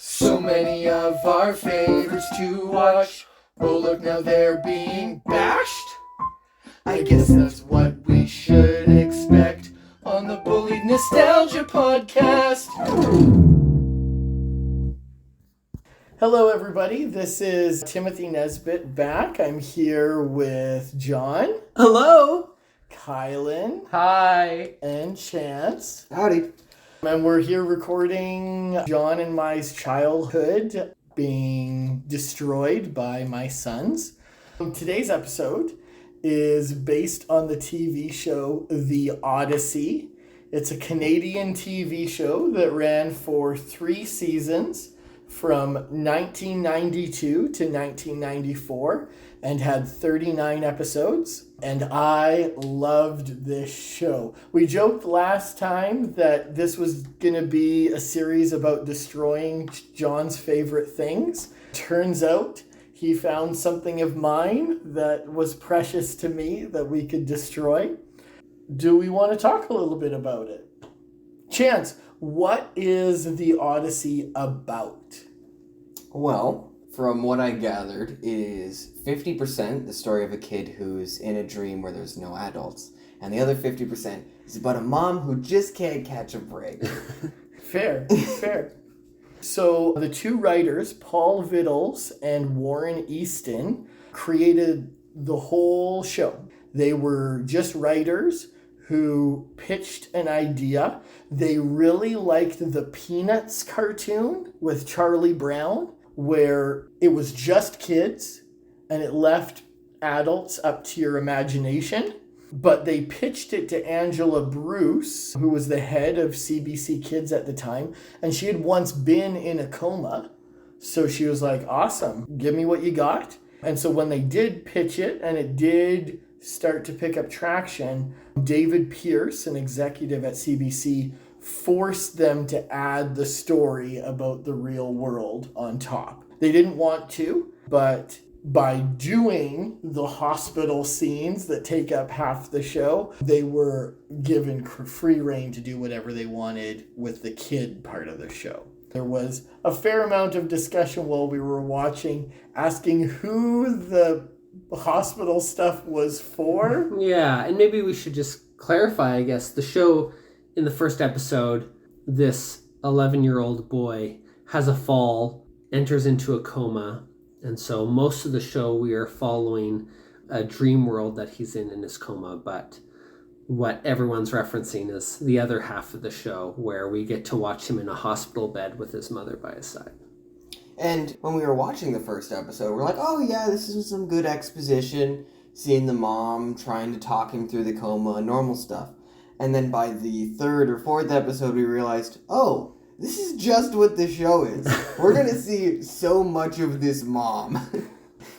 So many of our favorites to watch. Oh look, now they're being bashed. I guess that's what we should expect on the Bullied Nostalgia Podcast. Hello everybody, this is Timothy Nesbitt back. I'm here with John. Hello. Kylan. Hi. And Chance. Howdy. And we're here recording John and my's childhood being destroyed by my sons. Today's episode is based on the TV show The Odyssey. It's a Canadian TV show that ran for 3 seasons from 1992 to 1994 and had 39 episodes. And I loved this show. We joked last time that this was going to be a series about destroying John's favorite things. Turns out he found something of mine that was precious to me that we could destroy. Do we want to talk a little bit about it? Chance, what is The Odyssey about? Well, from what I gathered, it is 50% the story of a kid who's in a dream where there's no adults, and the other 50% is about a mom who just can't catch a break. Fair. So the 2 writers, Paul Vittles and Warren Easton, created the whole show. They were just writers who pitched an idea. They really liked the Peanuts cartoon with Charlie Brown, where it was just kids and it left adults up to your imagination. But they pitched it to Angela Bruce, who was the head of CBC Kids at the time, and she had once been in a coma. So she was like, awesome, give me what you got. And so when they did pitch it and it did start to pick up traction, David Pierce, an executive at CBC, forced them to add the story about the real world on top. They didn't want to, but by doing the hospital scenes that take up half the show, they were given free rein to do whatever they wanted with the kid part of the show. There was a fair amount of discussion while we were watching, asking who the hospital stuff was for. Yeah, and maybe we should just clarify, I guess. The show, in the first episode, this 11-year-old boy has a fall, enters into a coma, and so most of the show we are following a dream world that he's in his coma, but what everyone's referencing is the other half of the show where we get to watch him in a hospital bed with his mother by his side. And when we were watching the first episode, we're like, oh yeah, this is some good exposition, seeing the mom trying to talk him through the coma, normal stuff. And then by the 3rd or 4th episode, we realized, oh, this is just what the show is. We're going to see so much of this mom.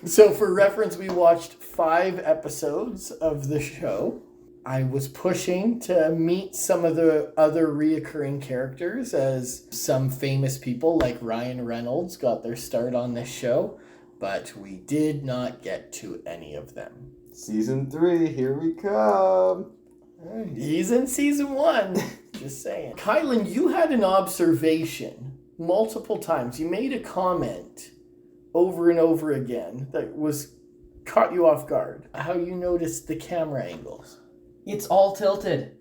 So for reference, we watched 5 episodes of the show. I was pushing to meet some of the other reoccurring characters, as some famous people like Ryan Reynolds got their start on this show, but we did not get to any of them. Season 3, here we come. He's in season 1. Just saying. Kylan, you had an observation multiple times. You made a comment over and over again that caught you off guard. How you noticed the camera angles. It's all tilted.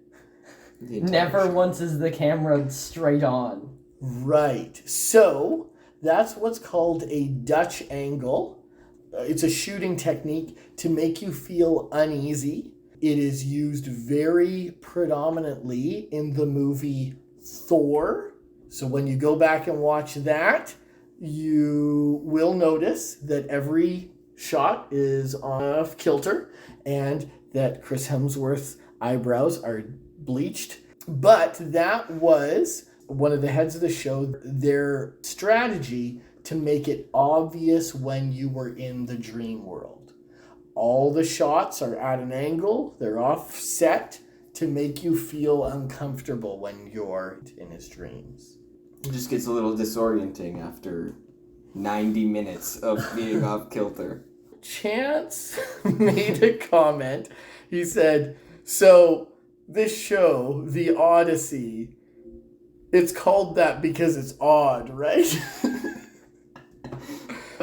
Never once is the camera straight on. Right. So that's what's called a Dutch angle. It's a shooting technique to make you feel uneasy. It is used very predominantly in the movie Thor. So when you go back and watch that, you will notice that every shot is off kilter and that Chris Hemsworth's eyebrows are bleached. But that was one of the heads of the show, their strategy to make it obvious when you were in the dream world. All the shots are at an angle, they're offset to make you feel uncomfortable when you're in his dreams. It just gets a little disorienting after 90 minutes of being off kilter. Chance made a comment. He said, so this show, The Odyssey, It's called that because it's odd, right?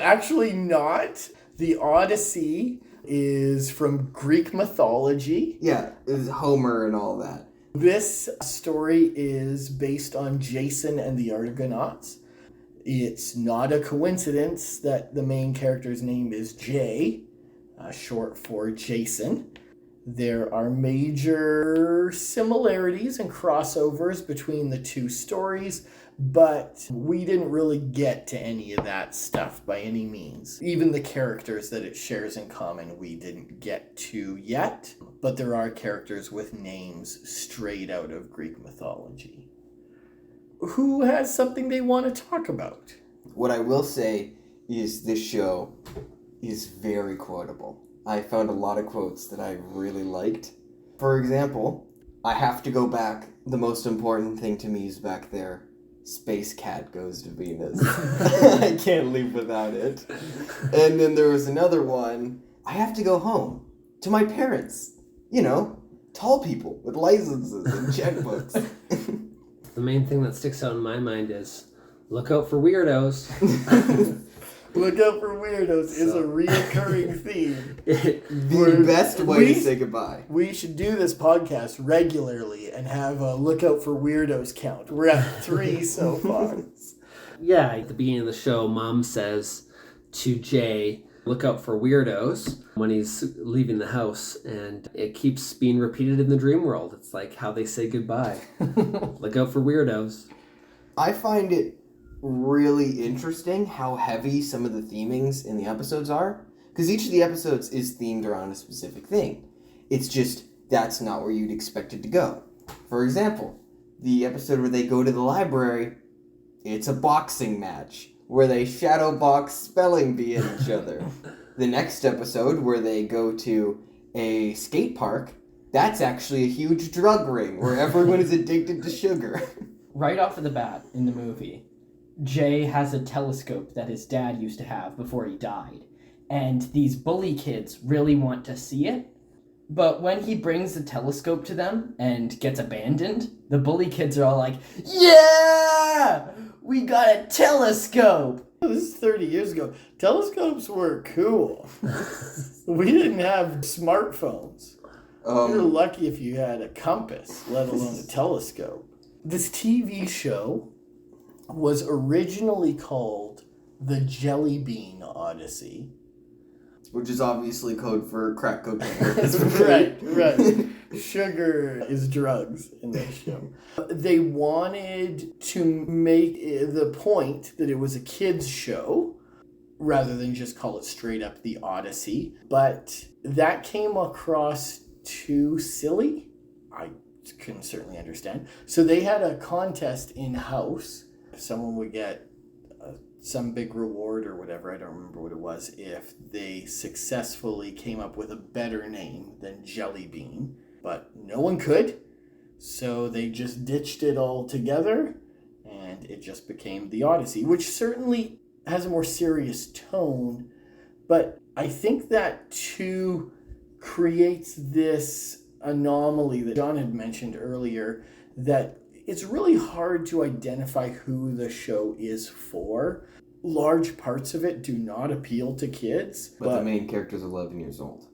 Actually not. The Odyssey is from Greek mythology. Yeah, it's Homer and all that. This story is based on Jason and the Argonauts. It's not a coincidence that the main character's name is Jay, short for Jason. There are major similarities and crossovers between the two stories, but we didn't really get to any of that stuff by any means. Even the characters that it shares in common, we didn't get to yet, but there are characters with names straight out of Greek mythology. Who has something they want to talk about? What I will say is this show is very quotable. I found a lot of quotes that I really liked. For example, I have to go back. The most important thing to me is back there. Space Cat goes to Venus. I can't leave without it. And then there was another one. I have to go home to my parents. You know, tall people with licenses and checkbooks. The main thing that sticks out in my mind is look out for weirdos. Look out for weirdos is a reoccurring theme. The best way to say goodbye. We should do this podcast regularly and have a look out for weirdos count. We're at 3 so far. Yeah, at the beginning of the show, Mom says to Jay, look out for weirdos when he's leaving the house, and it keeps being repeated in the dream world. It's like how they say goodbye. Look out for weirdos. I find it really interesting how heavy some of the themings in the episodes are, because each of the episodes is themed around a specific thing. It's just that's not where you'd expect it to go. For example, the episode where they go to the library, it's a boxing match where they shadow box spelling bee at each other. The next episode where they go to a skate park, that's actually a huge drug ring where everyone is addicted to sugar. Right off of the bat in the movie, Jay has a telescope that his dad used to have before he died. And these bully kids really want to see it. But when he brings the telescope to them and gets abandoned, the bully kids are all like, yeah! We got a telescope! This is 30 years ago. Telescopes were cool. We didn't have smartphones. You're lucky if you had a compass, let alone a telescope. This TV show was originally called The Jelly Bean Odyssey. Which is obviously code for crack cocaine. Right. Sugar is drugs in this show. They wanted to make the point that it was a kids show rather than just call it straight up The Odyssey. But that came across too silly. I can certainly understand. So they had a contest in-house. Someone would get some big reward or whatever, I don't remember what it was, if they successfully came up with a better name than Jelly Bean. But no one could, so they just ditched it all together, and it just became The Odyssey, which certainly has a more serious tone, but I think that too creates this anomaly that John had mentioned earlier, that it's really hard to identify who the show is for. Large parts of it do not appeal to kids. But the main character's 11 years old.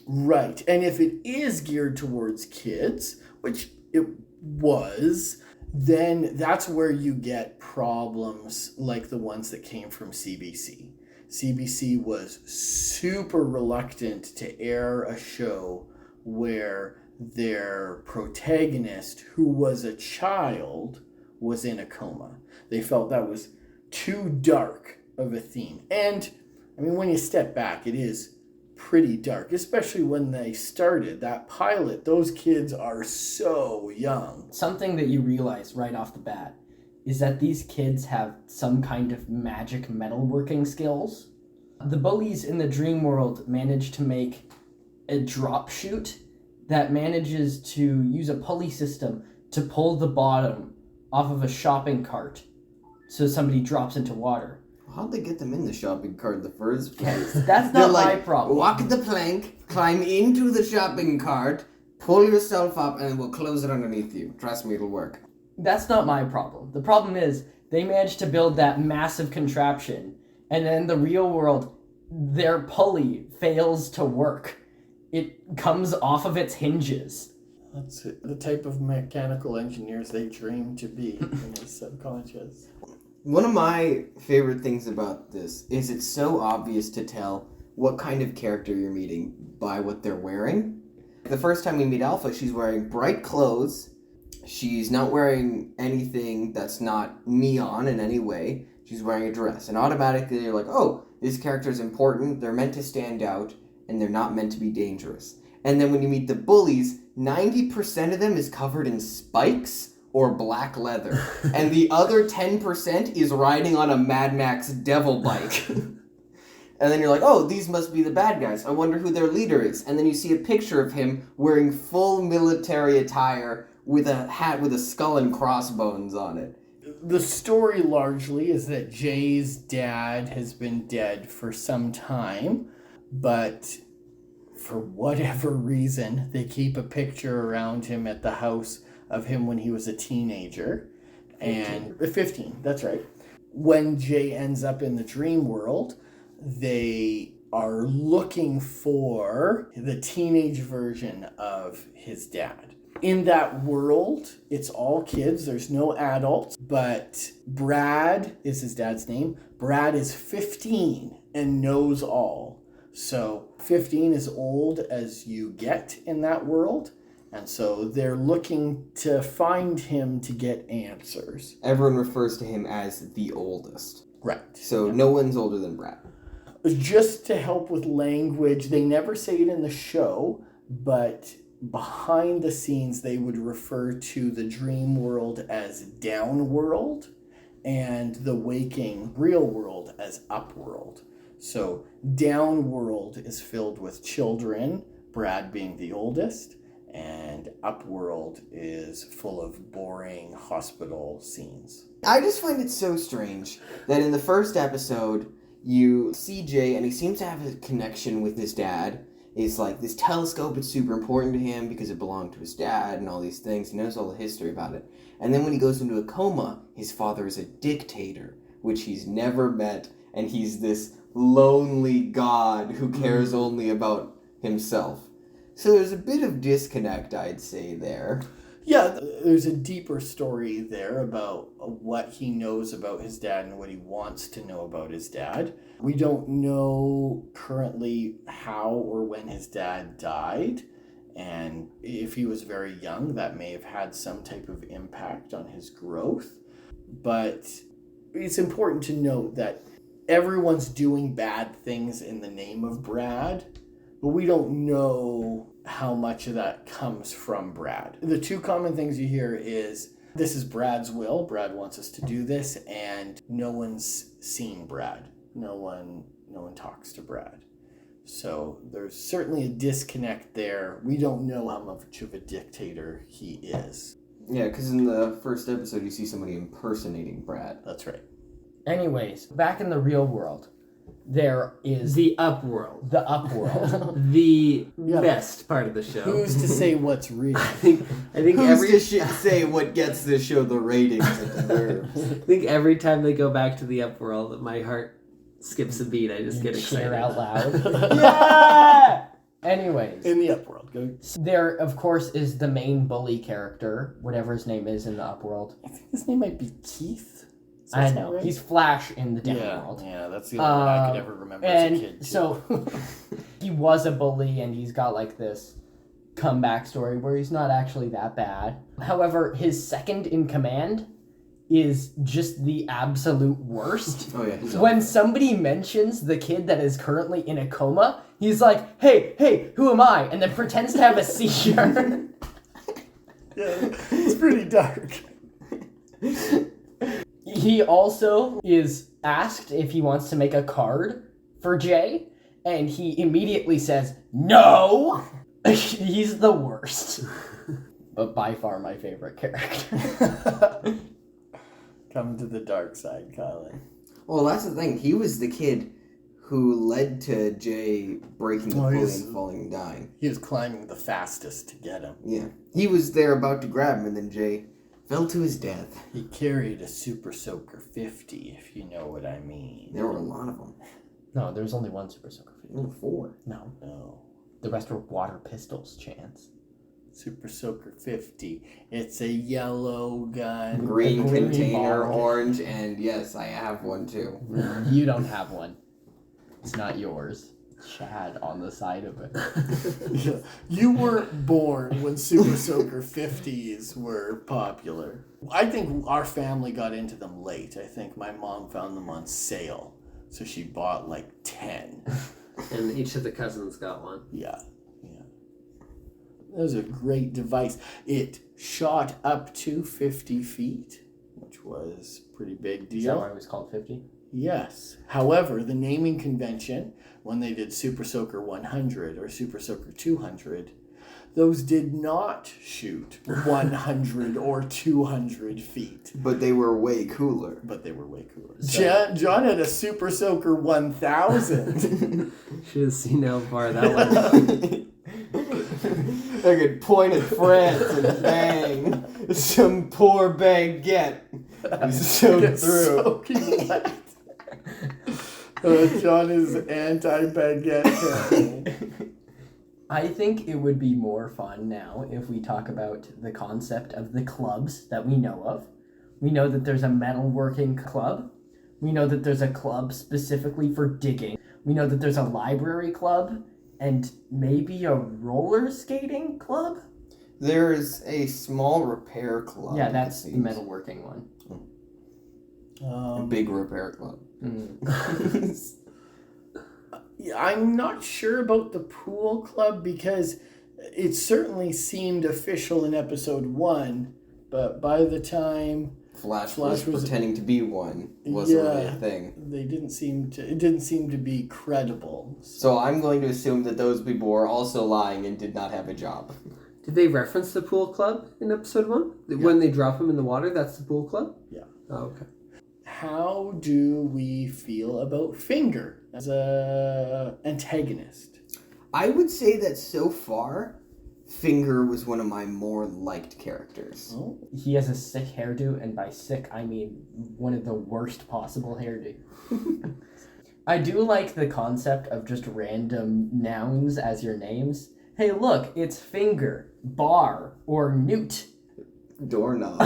Right. And if it is geared towards kids, which it was, then that's where you get problems like the ones that came from CBC. CBC was super reluctant to air a show where their protagonist, who was a child, was in a coma. They felt that was too dark of a theme. And, I mean, when you step back, it is pretty dark, especially when they started that pilot. Those kids are so young. Something that you realize right off the bat is that these kids have some kind of magic metalworking skills. The bullies in the dream world manage to make a drop chute that manages to use a pulley system to pull the bottom off of a shopping cart so somebody drops into water. How'd they get them in the shopping cart in the first place? That's not my problem. Walk the plank, climb into the shopping cart, pull yourself up, and we'll close it underneath you. Trust me, it'll work. That's not my problem. The problem is they managed to build that massive contraption, and then in the real world, their pulley fails to work. It comes off of its hinges. That's the type of mechanical engineers they dream to be in their subconscious. One of my favorite things about this is it's so obvious to tell what kind of character you're meeting by what they're wearing. The first time we meet Alpha, she's wearing bright clothes. She's not wearing anything that's not neon in any way. She's wearing a dress. And automatically you're like, oh, this character is important. They're meant to stand out, and they're not meant to be dangerous. And then when you meet the bullies, 90% of them is covered in spikes or black leather. And the other 10% is riding on a Mad Max devil bike. And then you're like, oh, these must be the bad guys. I wonder who their leader is. And then you see a picture of him wearing full military attire with a hat with a skull and crossbones on it. The story largely is that Jay's dad has been dead for some time, but for whatever reason, they keep a picture around him at the house of him when he was a teenager. 15, that's right. When Jay ends up in the dream world, they are looking for the teenage version of his dad. In that world, it's all kids. There's no adults. But Brad is his dad's name. Brad is 15 and knows all. So 15 is old as you get in that world. And so they're looking to find him to get answers. Everyone refers to him as the oldest. Right. So no one's older than Brad. Just to help with language, they never say it in the show, but behind the scenes they would refer to the dream world as down world and the waking real world as up world. So down world is filled with children, Brad being the oldest, and up world is full of boring hospital scenes. I just find it so strange that in the first episode, you see Jay, and he seems to have a connection with his dad. It's like this telescope is super important to him because it belonged to his dad and all these things. He knows all the history about it. And then when he goes into a coma, his father is a dictator, which he's never met, and he's this lonely god who cares only about himself. So there's a bit of disconnect, I'd say, there. Yeah, there's a deeper story there about what he knows about his dad and what he wants to know about his dad. We don't know currently how or when his dad died, and if he was very young, that may have had some type of impact on his growth. But it's important to note that everyone's doing bad things in the name of Brad, but we don't know how much of that comes from Brad. The two common things you hear is, this is Brad's will, Brad wants us to do this, and no one's seen Brad. No one talks to Brad. So there's certainly a disconnect there. We don't know how much of a dictator he is. Yeah, because in the first episode you see somebody impersonating Brad. That's right. Anyways, back in the real world, there is The Upworld. the Upworld. The Yeah. best part of the show. Who's to say what's real? I think Who's to say what gets this show the ratings it deserves? I think every time they go back to the Upworld, my heart skips a beat. I just get excited. Cheer out loud. Yeah! Anyways, In the Upworld. Go. there, of course, is the main bully character, whatever his name is in the Upworld. I think his name might be Keith. Does that I sound know. right? He's Flash in the down world. Yeah, that's the only one I could ever remember as a kid. And Too. so he was a bully, and he's got like this comeback story where he's not actually that bad. However, his second in command is just the absolute worst. Oh yeah. he's When somebody mentions the kid that is currently in a coma, he's like, hey, who am I? And then pretends to have a seizure. Yeah, it's pretty dark. He also is asked if he wants to make a card for Jay, and he immediately says, no! He's the worst. But by far my favorite character. Come to the dark side, Colin. Well, that's the thing. He was the kid who led to Jay breaking the pulley and falling and dying. He was climbing the fastest to get him. Yeah. He was there about to grab him, and then Jay Fell to his death. He carried a Super Soaker 50, if you know what I mean. There were a lot of them. No, there was only one Super Soaker 50. There were 4. No. No. The rest were water pistols, Chance. Super Soaker 50. It's a yellow gun. Green A green container, bottle. orange, and yes, I have one too. You don't have one. It's not yours. Chad on the side of it. Yeah. You weren't born when Super Soaker 50s were popular. I think our family got into them late. I think my mom found them on sale. So she bought like 10. And each of the cousins got one. Yeah. That was a great device. It shot up to 50 feet, which was a pretty big deal. Is that why it was called 50? Yes. However, the naming convention, when they did Super Soaker 100 or Super Soaker 200, those did not shoot 100 or 200 feet. But they were way cooler. But they were way cooler. So- John had a Super Soaker 1000. Should have seen how far that went. I could point at France and bang. Some poor baguette was soaked Get through. soaking wet. John is anti-baguette campaign. I think it would be more fun now if we talk about the concept of the clubs that we know of. We know that there's a metalworking club. We know that there's a club specifically for digging. We know that there's a library club and maybe a roller skating club. There's a small repair club. Yeah, it that's the seems. metalworking one. A big repair club. Yeah, I'm not sure about the pool club because it certainly seemed official in episode 1, but by the time Flash was was pretending to be one wasn't really a Yeah. thing. it didn't seem to be credible. So I'm going to assume that those people were also lying and did not have a job. Did they reference the pool club in episode 1? When they drop him in the water, that's the pool club? Yeah. Oh, okay. How do we feel about Finger as a antagonist? I would say that so far, Finger was one of my more liked characters. Oh, He has a sick hairdo, and by sick, I mean one of the worst possible hairdo. I do like the concept of just random nouns as your names. Hey, look, it's Finger, Bar, or Newt. Doorknob.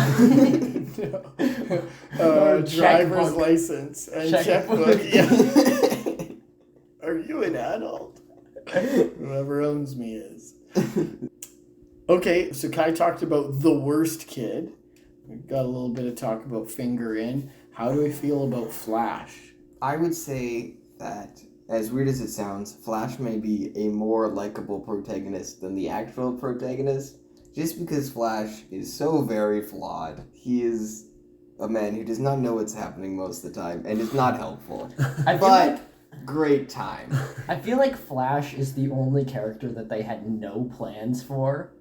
driver's checkbook. license and Checkbook. checkbook. Yeah. Are you an adult? Whoever owns me is. Okay, so Kai talked about the worst kid. We've got a little bit of talk about Finger in. How do we feel about Flash? I would say that, as weird as it sounds, Flash may be a more likable protagonist than the actual protagonist, just because Flash is so very flawed. He is a man who does not know what's happening most of the time, and is not helpful. I feel But like great time. I feel like Flash is the only character that they had no plans for.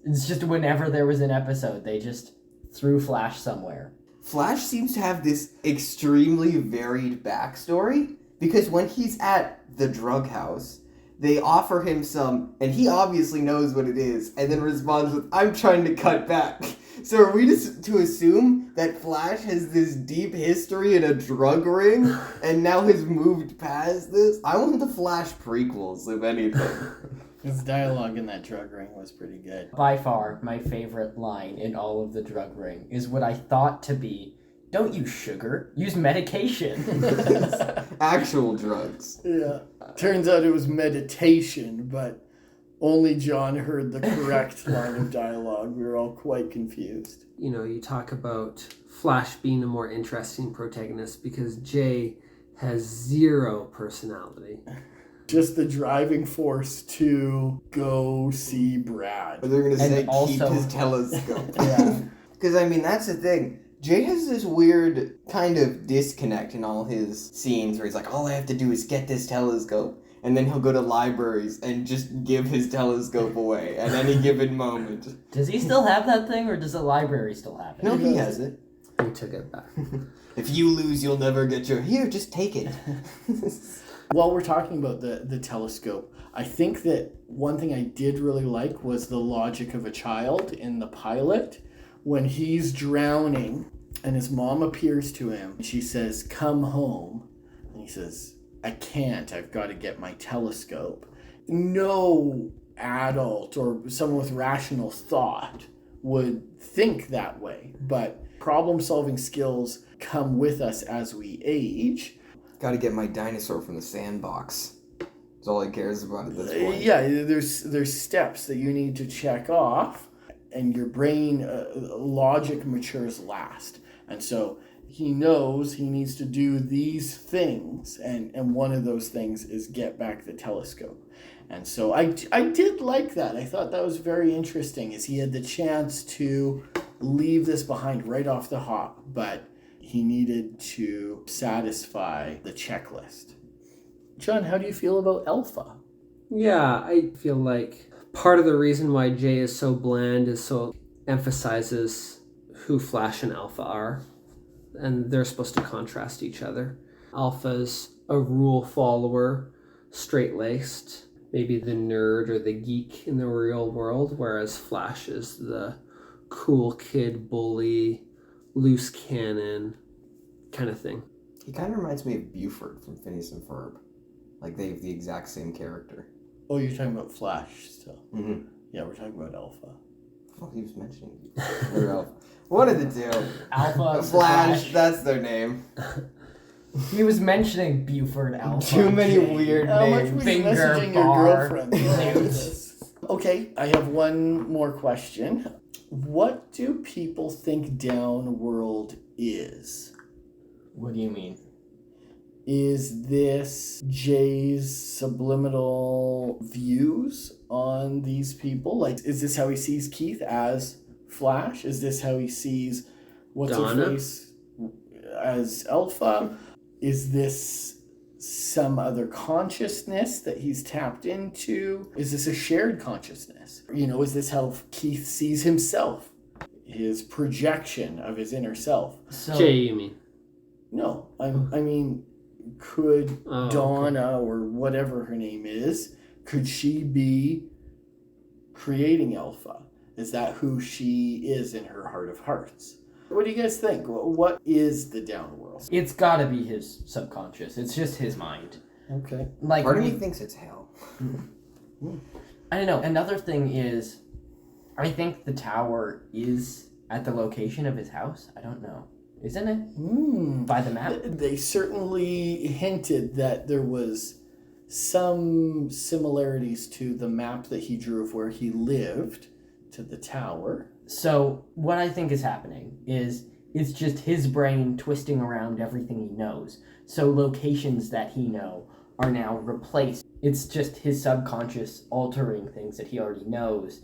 It's just whenever there was an episode, they just threw Flash somewhere. Flash seems to have this extremely varied backstory, because when he's at the drug house, they offer him some, and he obviously knows what it is, and then responds with, "I'm trying to cut back." So are we just to assume that Flash has this deep history in a drug ring, and now has moved past this? I want the Flash prequels, if anything. His dialogue in that drug ring was pretty good. By far, my favorite line in all of the drug ring is what I thought to be, "Don't use sugar, use medication." Actual drugs. Yeah. Turns out it was meditation, but only John heard the correct line of dialogue. We were all quite confused. You know, you talk about Flash being a more interesting protagonist because Jay has 0 personality. Just the driving force to go see Brad. Or they're gonna say, And also- keep his telescope. Yeah. Because, I mean, that's the thing. Jay has this weird kind of disconnect in all his scenes where he's like, all I have to do is get this telescope. And then he'll go to libraries and just give his telescope away at any given moment. Does he still have that thing, or does the library still have it? No, he has it. He took it back. If you lose, you'll never get your... Here, just take it. While we're talking about the telescope, I think that one thing I did really like was the logic of a child in the pilot, when he's drowning and his mom appears to him, she says, "Come home." And he says, "I can't. I've got to get my telescope." No adult or someone with rational thought would think that way, but problem-solving skills come with us as we age. Got to get my dinosaur from the sandbox. That's all he cares about at this point. Yeah, there's steps that you need to check off, and your brain logic matures last. And so he knows he needs to do these things, and one of those things is get back the telescope. And so I did like that. I thought that was very interesting, is he had the chance to leave this behind right off the hop, but he needed to satisfy the checklist. John, how do you feel about Alpha? Yeah, I feel like part of the reason why Jay is so bland is so emphasizes who Flash and Alpha are, and they're supposed to contrast each other. Alpha's a rule follower, straight-laced, maybe the nerd or the geek in the real world, whereas Flash is the cool kid bully, loose cannon kind of thing. He kind of reminds me of Buford from Phineas and Ferb. Like, they have the exact same character. Oh, you're talking about Flash still. Mm-hmm. Yeah, we're talking about Alpha. Oh, he was mentioning Buford. Or Alpha. One of the two. Alpha. Flash, that's their name. He was mentioning Buford, Alpha. Too many Jay. weird How much names. were you Finger, messaging your bar, girlfriend? news. Okay, I have one more question. What do people think Downworld is? What do you mean? Is this Jay's subliminal views on these people? Like, is this how he sees Keith as Flash? Is this how he sees what's her face as Alpha? Is this some other consciousness that he's tapped into? Is this a shared consciousness? You know, is this how Keith sees himself? His projection of his inner self? So, Jay, you mean? No, I mean, could Oh, Donna, or whatever her name is, could she be creating Alpha? Is that who she is in her heart of hearts? What do you guys think? What is the Downworld? it's gotta be his subconscious. It's just his mind. Okay. Like, Part of me thinks it's hell. I don't know. Another thing is, I think the tower is at the location of his house. I don't know. Isn't it? By the map? They certainly hinted that there was some similarities to the map that he drew of where he lived to the tower. So, what I think is happening is it's just his brain twisting around everything he knows. So, locations that he know are now replaced. It's just his subconscious altering things that he already knows.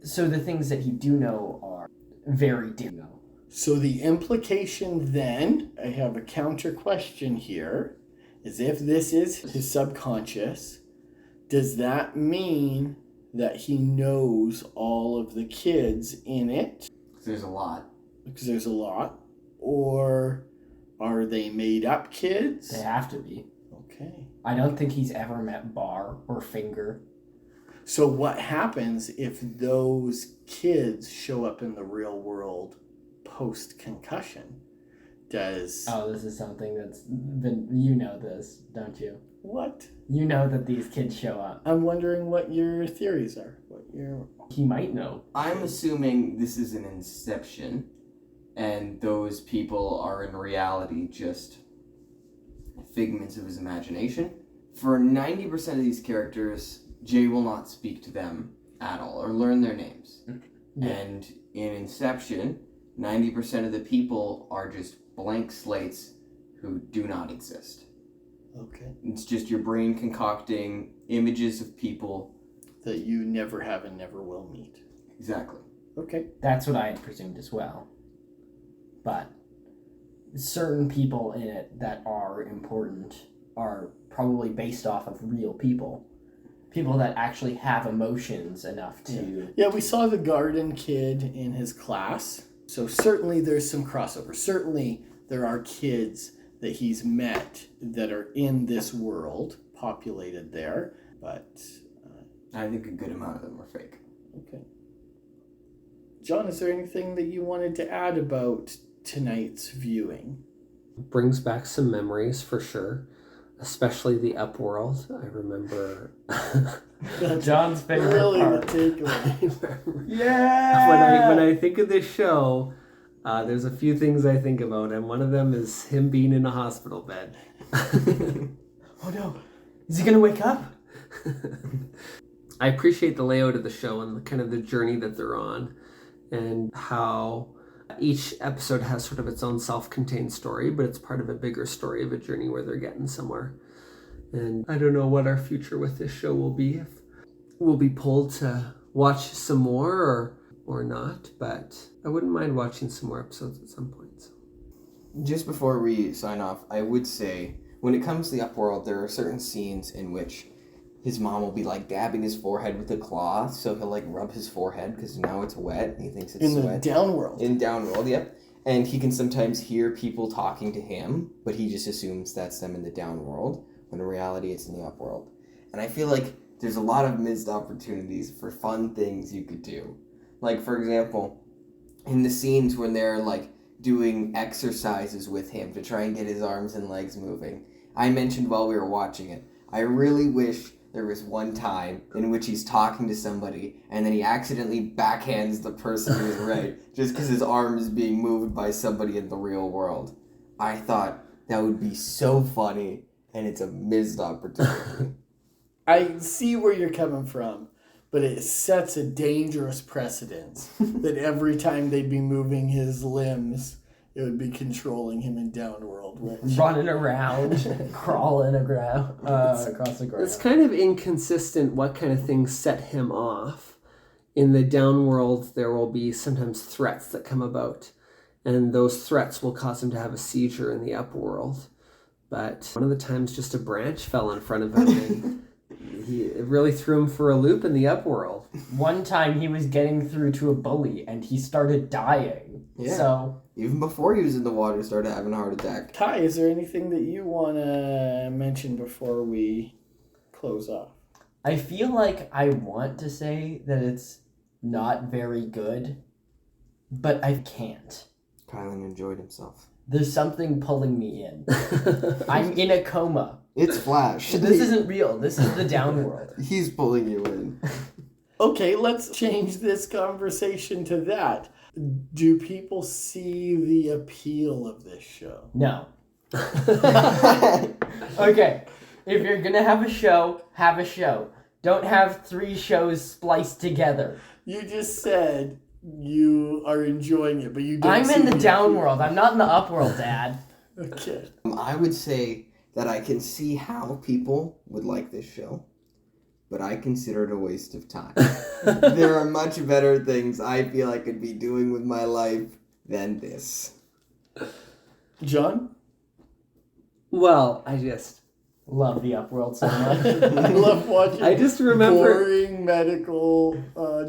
So, the things that he do know are very different. So the implication then, I have a counter question here, is if this is his subconscious, does that mean that he knows all of the kids in it? There's a lot. Because there's a lot. Or are they made up kids? They have to be. Okay. I don't think he's ever met Bar or Finger. So what happens if those kids show up in the real world post-concussion? Does... Oh, this is something that's been... You know this, don't you? What? You know that these kids show up. I'm wondering what your theories are. What your... He might know. I'm assuming this is an inception, and those people are in reality just figments of his imagination. For 90% of these characters, Jay will not speak to them at all, or learn their names. Yeah. And in Inception, 90% of the people are just blank slates who do not exist. Okay. It's just your brain concocting images of people. That you never have and never will meet. Exactly. Okay. That's what I had presumed as well. But certain people in it that are important are probably based off of real people. People that actually have emotions enough to... Yeah, we saw the garden kid in his class. So certainly there's some crossover. Certainly there are kids that he's met that are in this world, populated there. But... I think a good amount of them are fake. Okay. John, is there anything that you wanted to add about tonight's viewing? Brings back some memories for sure, especially the Upworld. I remember John's favorite Really part. the takeaway. Yeah! when I think of this show, there's a few things I think about, and one of them is him being in a hospital bed. Oh no. Is he gonna wake up? I appreciate the layout of the show and kind of the journey that they're on, and how each episode has sort of its own self-contained story, but it's part of a bigger story of a journey where they're getting somewhere. And I don't know what our future with this show will be, if we'll be pulled to watch some more or not, but I wouldn't mind watching some more episodes at some point. So. Just before we sign off, I would say, when it comes to the Upworld, there are certain scenes in which his mom will be like dabbing his forehead with a cloth, so he'll like rub his forehead because now it's wet and he thinks it's In sweat. the downworld. In Downworld, yep. And he can sometimes hear people talking to him, but he just assumes that's them in the Downworld, when in reality it's in the Upworld. And I feel like there's a lot of missed opportunities for fun things you could do. Like, for example, in the scenes when they're like doing exercises with him to try and get his arms and legs moving. I mentioned while we were watching it, I really wish there was one time in which he's talking to somebody and then he accidentally backhands the person who's right just because his arm is being moved by somebody in the real world. I thought that would be so funny, and it's a missed opportunity. I see where you're coming from, but it sets a dangerous precedence that every time they'd be moving his limbs, it would be controlling him in Downworld, which... Running around, crawling across the ground. It's kind of inconsistent what kind of things set him off. In the Downworld, there will be sometimes threats that come about, and those threats will cause him to have a seizure in the Upworld. But one of the times, just a branch fell in front of him, and it really threw him for a loop in the Upworld. One time he was getting through to a bully and he started dying. Yeah. So Even before he was in the water, started having a heart attack. Ty, is there anything that you want to mention before we close off? I feel like I want to say that it's not very good, but I can't. Kylan enjoyed himself. There's something pulling me in. I'm in a coma. It's Flash. This isn't real. This is the Downworld. He's pulling you in. Okay, let's change this conversation to that. Do people see the appeal of this show? No. Okay. If you're gonna have a show, have a show. Don't have 3 shows spliced together. You just said you are enjoying it, but you don't I'm see in the appeal. Downworld. I'm not in the Upworld, Dad. Okay. I would say that I can see how people would like this show, but I consider it a waste of time. There are much better things I feel I could be doing with my life than this. John? Well, I just... Love the Upworld so much. I love watching I just remember... boring medical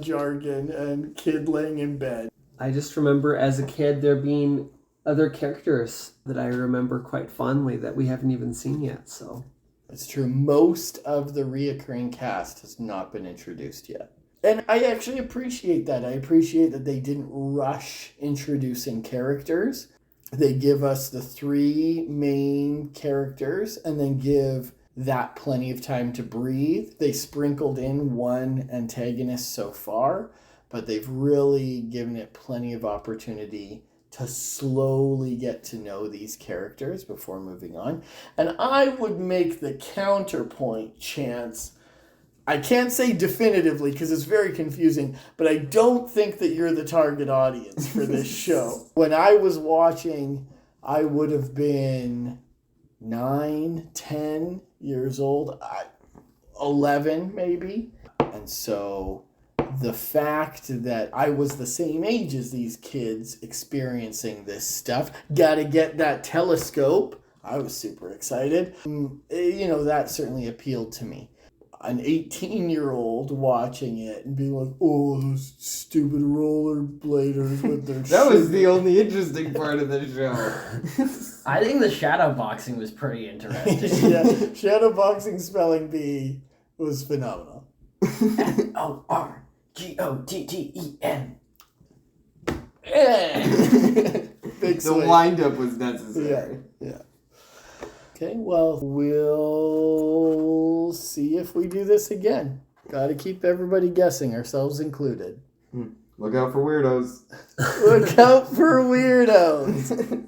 jargon and kid laying in bed. I just remember as a kid there being other characters that I remember quite fondly that we haven't even seen yet, so... It's true. Most of the reoccurring cast has not been introduced yet. And I actually appreciate that. I appreciate that they didn't rush introducing characters. They give us the 3 main characters and then give that plenty of time to breathe. They sprinkled in 1 antagonist so far, but they've really given it plenty of opportunity to slowly get to know these characters before moving on. And I would make the counterpoint, Chance. I can't say definitively because it's very confusing, but I don't think that you're the target audience for this show. When I was watching, I would have been 9, 10 years old, 11 maybe. And so the fact that I was the same age as these kids experiencing this stuff, gotta get that telescope. I was super excited. That certainly appealed to me. An 18-year-old watching it and being like, oh, those stupid rollerbladers with their That was the only interesting part of the show. I think the shadow boxing was pretty interesting. Yeah, shadowboxing spelling bee was phenomenal. Forgotten. Big The swing. wind-up was necessary. Yeah. Okay, well, we'll see if we do this again. Got to keep everybody guessing, ourselves included. Look out for weirdos. Look out for weirdos.